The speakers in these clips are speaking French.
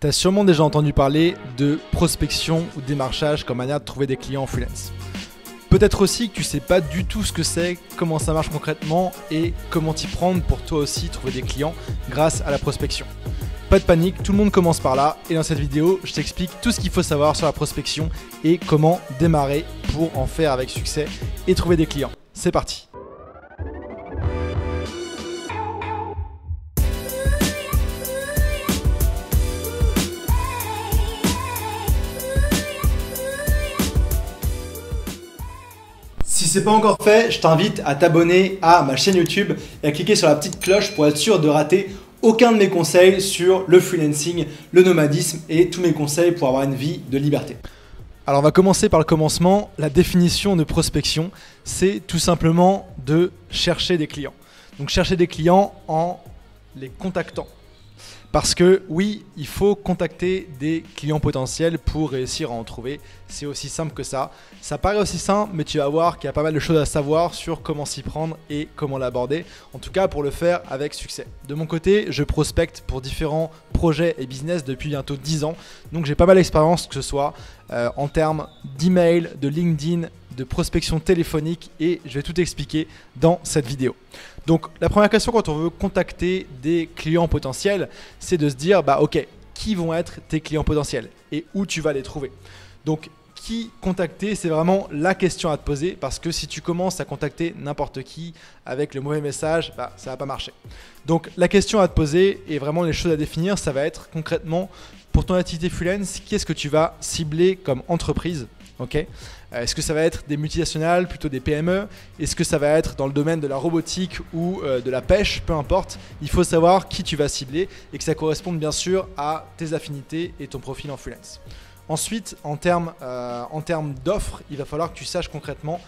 Tu as sûrement déjà entendu parler de prospection ou démarchage comme manière de trouver des clients en freelance. Peut-être aussi que tu ne sais pas du tout ce que c'est, comment ça marche concrètement et comment t'y prendre pour toi aussi trouver des clients grâce à la prospection. Pas de panique, tout le monde commence par là et dans cette vidéo, je t'explique tout ce qu'il faut savoir sur la prospection et comment démarrer pour en faire avec succès et trouver des clients. C'est parti! Si ce n'est pas encore fait, je t'invite à t'abonner à ma chaîne YouTube et à cliquer sur la petite cloche pour être sûr de rater aucun de mes conseils sur le freelancing, le nomadisme et tous mes conseils pour avoir une vie de liberté. Alors on va commencer par le commencement. La définition de prospection, c'est tout simplement de chercher des clients. Donc chercher des clients en les contactant. Parce que oui, il faut contacter des clients potentiels pour réussir à en trouver. C'est aussi simple que ça. Ça paraît aussi simple, mais tu vas voir qu'il y a pas mal de choses à savoir sur comment s'y prendre et comment l'aborder. En tout cas, pour le faire avec succès. De mon côté, je prospecte pour différents projets et business depuis bientôt 10 ans. Donc j'ai pas mal d'expérience, que ce soit en termes d'email, de LinkedIn, de prospection téléphonique et je vais tout expliquer dans cette vidéo. Donc la première question quand on veut contacter des clients potentiels, c'est de se dire ok, qui vont être tes clients potentiels et où tu vas les trouver. Donc qui contacter, c'est vraiment la question à te poser parce que si tu commences à contacter n'importe qui avec le mauvais message, ça va pas marcher. Donc la question à te poser et vraiment les choses à définir, ça va être concrètement pour ton activité freelance, qu'est-ce que tu vas cibler comme entreprise? Est-ce que ça va être des multinationales, plutôt des PME? Est-ce que ça va être dans le domaine de la robotique ou de la pêche? Peu importe, il faut savoir qui tu vas cibler et que ça corresponde bien sûr à tes affinités et ton profil en freelance. Ensuite, en termes d'offres, il va falloir que tu saches concrètement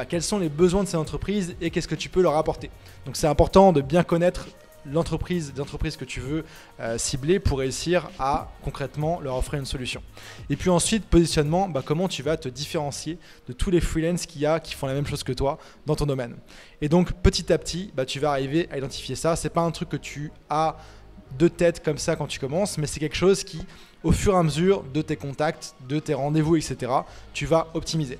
quels sont les besoins de ces entreprises et qu'est-ce que tu peux leur apporter. Donc c'est important de bien connaître l'entreprise que tu veux cibler pour réussir à concrètement leur offrir une solution. Et puis ensuite, positionnement, comment tu vas te différencier de tous les freelances qu'il y a qui font la même chose que toi dans ton domaine. Et donc petit à petit, tu vas arriver à identifier ça. C'est pas un truc que tu as de tête comme ça quand tu commences, mais c'est quelque chose qui, au fur et à mesure de tes contacts, de tes rendez-vous, etc., tu vas optimiser.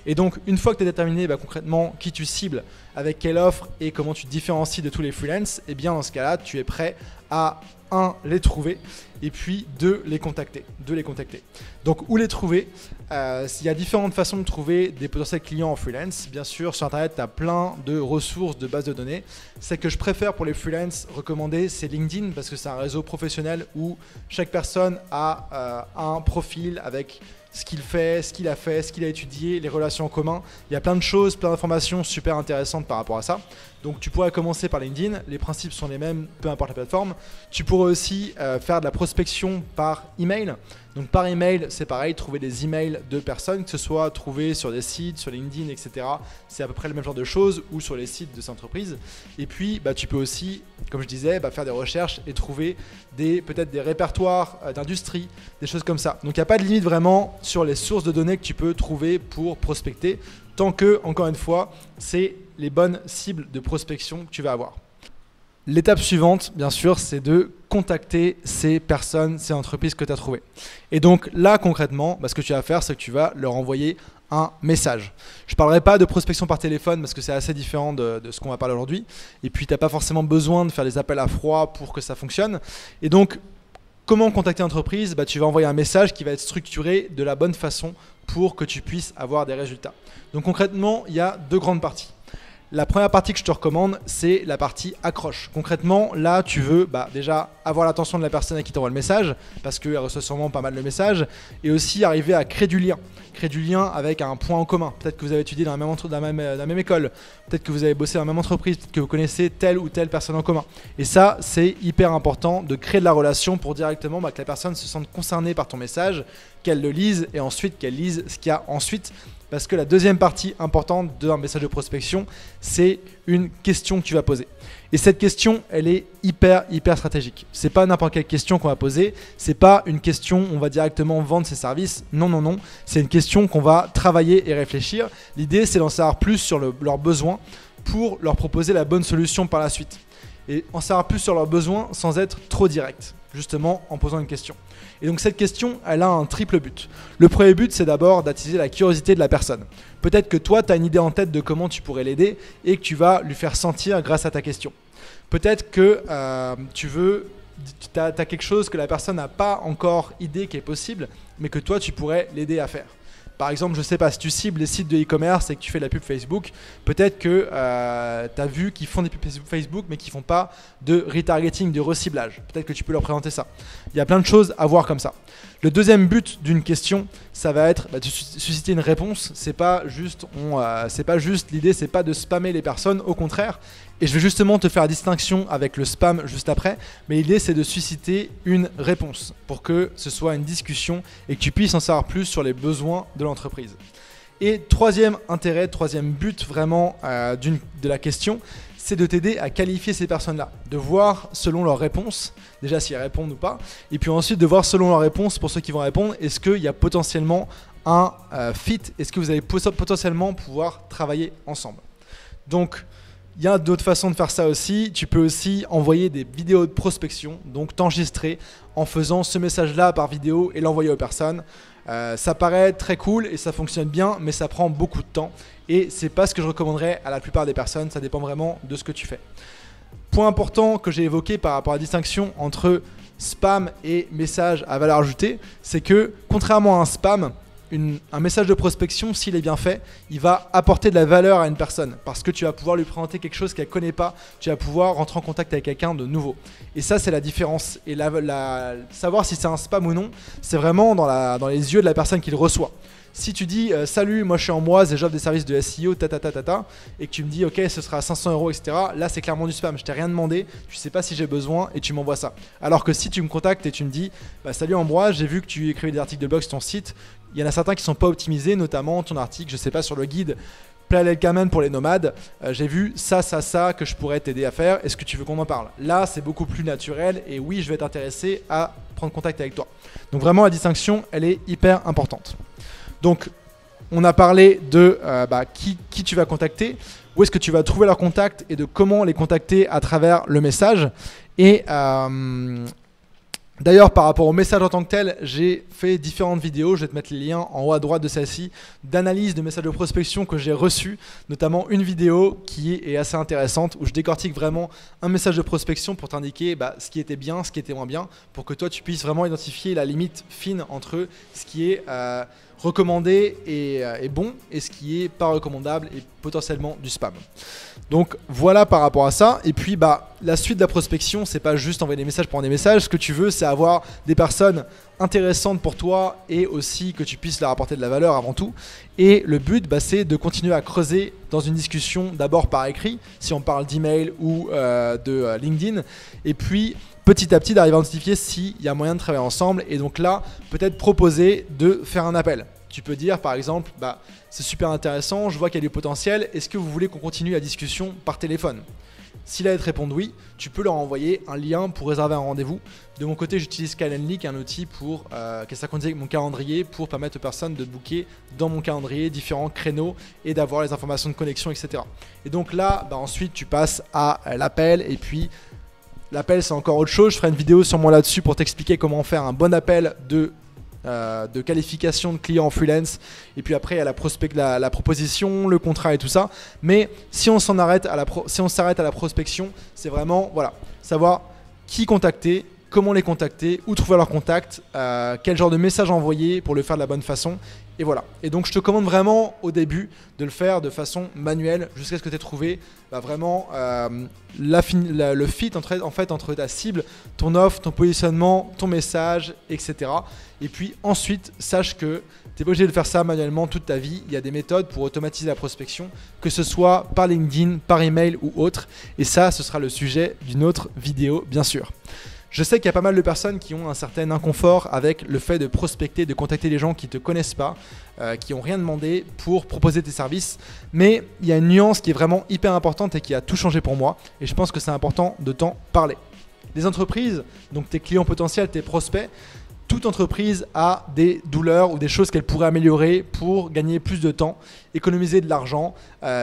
Et donc, une fois que tu as déterminé concrètement qui tu cibles, avec quelle offre et comment tu te différencies de tous les freelances, et bien dans ce cas-là, tu es prêt à 1. Les trouver et puis 2. Les contacter. Donc, où les trouver? Il y a différentes façons de trouver des potentiels clients en freelance. Bien sûr, sur Internet, tu as plein de ressources, de bases de données. Celle que je préfère pour les freelances recommander, c'est LinkedIn parce que c'est un réseau professionnel où chaque personne a un profil avec ce qu'il fait, ce qu'il a fait, ce qu'il a étudié, les relations en commun. Il y a plein de choses, plein d'informations super intéressantes par rapport à ça. Donc tu pourrais commencer par LinkedIn, les principes sont les mêmes, peu importe la plateforme. Tu pourrais aussi faire de la prospection par email. Donc par email, c'est pareil, trouver des emails de personnes, que ce soit trouver sur des sites, sur LinkedIn, etc. C'est à peu près le même genre de choses ou sur les sites de ces entreprises. Et puis tu peux aussi, comme je disais, faire des recherches et trouver peut-être des répertoires d'industrie, des choses comme ça. Donc il n'y a pas de limite vraiment sur les sources de données que tu peux trouver pour prospecter, tant que, encore une fois, c'est les bonnes cibles de prospection que tu vas avoir. L'étape suivante, bien sûr, c'est de contacter ces personnes, ces entreprises que tu as trouvées. Et donc là, concrètement, ce que tu vas faire, c'est que tu vas leur envoyer un message. Je ne parlerai pas de prospection par téléphone parce que c'est assez différent de ce qu'on va parler aujourd'hui. Et puis, tu n'as pas forcément besoin de faire des appels à froid pour que ça fonctionne. Et donc, comment contacter une entreprise? Tu vas envoyer un message qui va être structuré de la bonne façon pour que tu puisses avoir des résultats. Donc concrètement, il y a 2 grandes parties. La première partie que je te recommande, c'est la partie accroche. Concrètement, là, tu veux déjà avoir l'attention de la personne à qui t'envoie le message, parce qu'elle reçoit sûrement pas mal de messages, et aussi arriver à créer du lien. Créer du lien avec un point en commun. Peut-être que vous avez étudié dans la même école, peut-être que vous avez bossé dans la même entreprise, peut-être que vous connaissez telle ou telle personne en commun. Et ça, c'est hyper important de créer de la relation pour directement que la personne se sente concernée par ton message, qu'elle le lise et ensuite qu'elle lise ce qu'il y a ensuite. Parce que la deuxième partie importante d'un message de prospection, c'est une question que tu vas poser. Et cette question, elle est hyper stratégique. C'est pas n'importe quelle question qu'on va poser. C'est pas une question où on va directement vendre ses services. Non. C'est une question qu'on va travailler et réfléchir. L'idée, c'est d'en savoir plus sur leurs besoins pour leur proposer la bonne solution par la suite. Et en savoir plus sur leurs besoins sans être trop direct. justement en posant une question. Et donc cette question, elle a un triple but. Le premier but, c'est d'abord d'attiser la curiosité de la personne. Peut-être que toi, tu as une idée en tête de comment tu pourrais l'aider et que tu vas lui faire sentir grâce à ta question. Peut-être que tu as quelque chose que la personne n'a pas encore idée qui est possible, mais que toi, tu pourrais l'aider à faire. Par exemple, je ne sais pas, si tu cibles les sites de e-commerce et que tu fais de la pub Facebook, peut-être que tu as vu qu'ils font des pubs Facebook mais qu'ils ne font pas de retargeting, de reciblage. Peut-être que tu peux leur présenter ça. Il y a plein de choses à voir comme ça. Le deuxième but d'une question, ça va être de susciter une réponse. C'est pas juste l'idée, c'est pas de spammer les personnes, au contraire. Et je vais justement te faire la distinction avec le spam juste après. Mais l'idée, c'est de susciter une réponse pour que ce soit une discussion et que tu puisses en savoir plus sur les besoins de l'entreprise. Et troisième intérêt, troisième but vraiment de la question, c'est de t'aider à qualifier ces personnes-là, de voir selon leurs réponses, déjà si elles répondent ou pas, et puis ensuite de voir selon leurs réponses, pour ceux qui vont répondre, est-ce qu'il y a potentiellement un fit, est-ce que vous allez potentiellement pouvoir travailler ensemble. Donc, il y a d'autres façons de faire ça aussi. Tu peux aussi envoyer des vidéos de prospection, donc t'enregistrer en faisant ce message-là par vidéo et l'envoyer aux personnes. Ça paraît très cool et ça fonctionne bien, mais ça prend beaucoup de temps et c'est pas ce que je recommanderais à la plupart des personnes. Ça dépend vraiment de ce que tu fais. Point important que j'ai évoqué par rapport à la distinction entre spam et message à valeur ajoutée, c'est que contrairement à un spam, un message de prospection, s'il est bien fait, il va apporter de la valeur à une personne parce que tu vas pouvoir lui présenter quelque chose qu'elle ne connaît pas, tu vas pouvoir rentrer en contact avec quelqu'un de nouveau. Et ça, c'est la différence. Et savoir si c'est un spam ou non, c'est vraiment dans les yeux de la personne qui le reçoit. Si tu dis salut, moi je suis Ambroise et j'offre des services de SEO, et que tu me dis ok, ce sera 500 €, etc. Là, c'est clairement du spam. Je t'ai rien demandé, tu sais pas si j'ai besoin et tu m'envoies ça. Alors que si tu me contactes et tu me dis salut Ambroise, j'ai vu que tu écrivais des articles de blog sur ton site. Il y en a certains qui ne sont pas optimisés, notamment ton article, je sais pas, sur le guide Playa del Carmen pour les nomades. J'ai vu ça que je pourrais t'aider à faire. Est-ce que tu veux qu'on en parle? Là, c'est beaucoup plus naturel et oui, je vais t'intéresser à prendre contact avec toi. Donc vraiment, la distinction, elle est hyper importante. Donc, on a parlé de qui tu vas contacter, où est-ce que tu vas trouver leurs contacts et de comment les contacter à travers le message. Et d'ailleurs, par rapport au message en tant que tel, j'ai fait différentes vidéos, je vais te mettre les liens en haut à droite de celle-ci, d'analyse de messages de prospection que j'ai reçus, notamment une vidéo qui est assez intéressante, où je décortique vraiment un message de prospection pour t'indiquer ce qui était bien, ce qui était moins bien, pour que toi tu puisses vraiment identifier la limite fine entre ce qui est recommandé et bon, et ce qui est pas recommandable et potentiellement du spam. Donc voilà par rapport à ça. Et puis la suite de la prospection, c'est pas juste envoyer des messages pour des messages. Ce que tu veux, c'est avoir des personnes intéressantes pour toi et aussi que tu puisses leur apporter de la valeur avant tout. Et le but, c'est de continuer à creuser dans une discussion, d'abord par écrit, si on parle d'email ou de LinkedIn, et puis petit à petit d'arriver à identifier s'il y a moyen de travailler ensemble. Et donc là, peut-être proposer de faire un appel. Tu peux dire par exemple, c'est super intéressant, je vois qu'il y a du potentiel, est-ce que vous voulez qu'on continue la discussion par téléphone? Si là, ils te répondent oui, tu peux leur envoyer un lien pour réserver un rendez-vous. De mon côté, j'utilise Calendly, qui est un outil qui synchronise avec mon calendrier pour permettre aux personnes de booker dans mon calendrier différents créneaux et d'avoir les informations de connexion, etc. Et donc là, ensuite, tu passes à l'appel et puis l'appel, c'est encore autre chose. Je ferai une vidéo sûrement là-dessus pour t'expliquer comment faire un bon appel de qualification de client en freelance. Et puis après, il y a la proposition, le contrat et tout ça. Mais si on s'arrête à la prospection, c'est vraiment savoir qui contacter, comment les contacter, où trouver leurs contacts, quel genre de message envoyer pour le faire de la bonne façon. Et voilà. Et donc, je te commande vraiment au début de le faire de façon manuelle jusqu'à ce que tu aies trouvé vraiment le fit entre ta cible, ton offre, ton positionnement, ton message, etc. Et puis ensuite, sache que tu n'es pas obligé de faire ça manuellement toute ta vie. Il y a des méthodes pour automatiser la prospection, que ce soit par LinkedIn, par email ou autre. Et ça, ce sera le sujet d'une autre vidéo, bien sûr. Je sais qu'il y a pas mal de personnes qui ont un certain inconfort avec le fait de prospecter, de contacter des gens qui ne te connaissent pas, qui n'ont rien demandé pour proposer tes services. Mais il y a une nuance qui est vraiment hyper importante et qui a tout changé pour moi. Et je pense que c'est important de t'en parler. Les entreprises, donc tes clients potentiels, tes prospects, Toute entreprise a des douleurs ou des choses qu'elle pourrait améliorer pour gagner plus de temps, économiser de l'argent,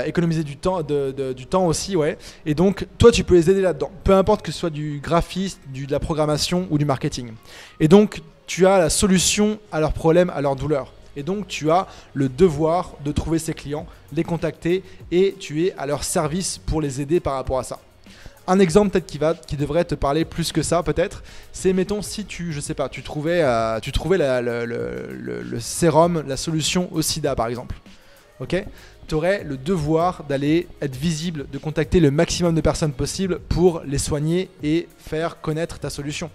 économiser du temps, du temps aussi, ouais. Et donc, toi, tu peux les aider là-dedans. Peu importe que ce soit du graphisme, de la programmation ou du marketing. Et donc, tu as la solution à leurs problèmes, à leurs douleurs. Et donc, tu as le devoir de trouver ces clients, les contacter et tu es à leur service pour les aider par rapport à ça. Un exemple peut-être qui devrait te parler plus que ça peut-être, c'est mettons si tu trouvais le sérum, la solution au sida par exemple. Ok, tu aurais le devoir d'aller être visible, de contacter le maximum de personnes possible pour les soigner et faire connaître ta solution.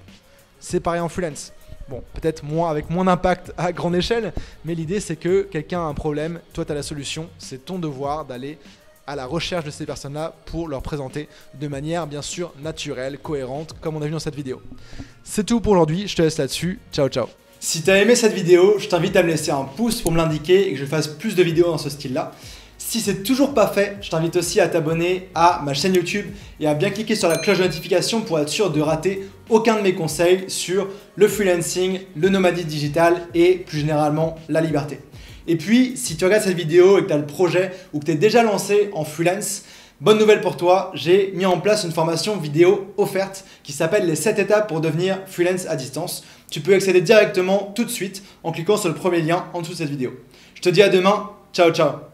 C'est pareil en freelance. Bon, peut-être avec moins d'impact à grande échelle, mais l'idée c'est que quelqu'un a un problème, toi tu as la solution, c'est ton devoir d'aller à la recherche de ces personnes-là pour leur présenter de manière bien sûr naturelle, cohérente, comme on a vu dans cette vidéo. C'est tout pour aujourd'hui, je te laisse là-dessus. Ciao, ciao. Si tu as aimé cette vidéo, je t'invite à me laisser un pouce pour me l'indiquer et que je fasse plus de vidéos dans ce style-là. Si c'est toujours pas fait, je t'invite aussi à t'abonner à ma chaîne YouTube et à bien cliquer sur la cloche de notification pour être sûr de rater aucun de mes conseils sur le freelancing, le nomadisme digital et plus généralement la liberté. Et puis, si tu regardes cette vidéo et que tu as le projet ou que tu es déjà lancé en freelance, bonne nouvelle pour toi, j'ai mis en place une formation vidéo offerte qui s'appelle les 7 étapes pour devenir freelance à distance. Tu peux y accéder directement tout de suite en cliquant sur le premier lien en dessous de cette vidéo. Je te dis à demain, ciao ciao.